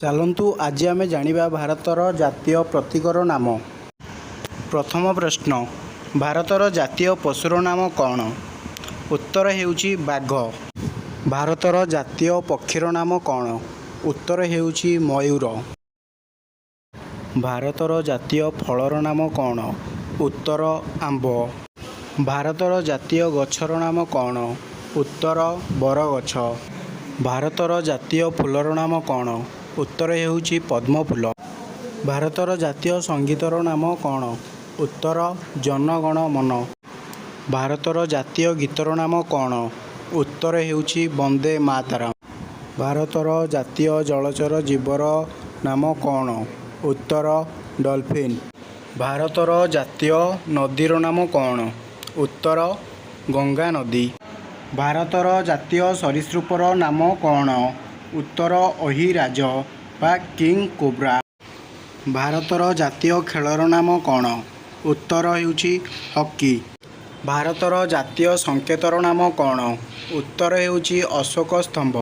ଚାଲନ୍ତୁ ଆଜି ଆମେ ଜାଣିବା ଭାରତର ଜାତୀୟ ପ୍ରତୀକର ନାମ। ପ୍ରଥମ ପ୍ରଶ୍ନ, ଭାରତର ଜାତୀୟ ପଶୁର ନାମ କ'ଣ? ଉତ୍ତର ହେଉଛି ବାଘ। ଭାରତର ଜାତୀୟ ପକ୍ଷୀର ନାମ କ'ଣ? ଉତ୍ତର ହେଉଛି ମୟୂର। ଭାରତର ଜାତୀୟ ଫଳର ନାମ କ'ଣ? ଉତ୍ତର ଆମ୍ବ। ଭାରତର ଜାତୀୟ ଗଛର ନାମ କ'ଣ? ଉତ୍ତର ବରଗଛ। ଭାରତର ଜାତୀୟ ଫୁଲର ନାମ କ'ଣ? ଉତ୍ତର ହେଉଛି ପଦ୍ମଫୁଲ। ଭାରତର ଜାତୀୟ ସଙ୍ଗୀତର ନାମ କ'ଣ? ଉତ୍ତର ଜନ ଗଣ ମନ। ଭାରତର ଜାତୀୟ ଗୀତର ନାମ କ'ଣ? ଉତ୍ତର ହେଉଛି ବନ୍ଦେ ମାତରମ୍। ଭାରତର ଜାତୀୟ ଜଳଚର ଜୀବର ନାମ କ'ଣ? ଉତ୍ତର ଡଲଫିନ୍। ଭାରତର ଜାତୀୟ ନଦୀର ନାମ କ'ଣ? ଉତ୍ତର ଗଙ୍ଗା ନଦୀ। ଭାରତର ଜାତୀୟ ସରୀସୃପର ନାମ କ'ଣ? ଉତ୍ତର ଅହିରାଜ ବା କିଙ୍ଗ୍ କୋବ୍ରା। ଭାରତର ଜାତୀୟ ଖେଳର ନାମ କ'ଣ? ଉତ୍ତର ହେଉଛି ହକି। ଭାରତର ଜାତୀୟ ସଂକେତର ନାମ କ'ଣ? ଉତ୍ତର ହେଉଛି ଅଶୋକ ସ୍ତମ୍ଭ।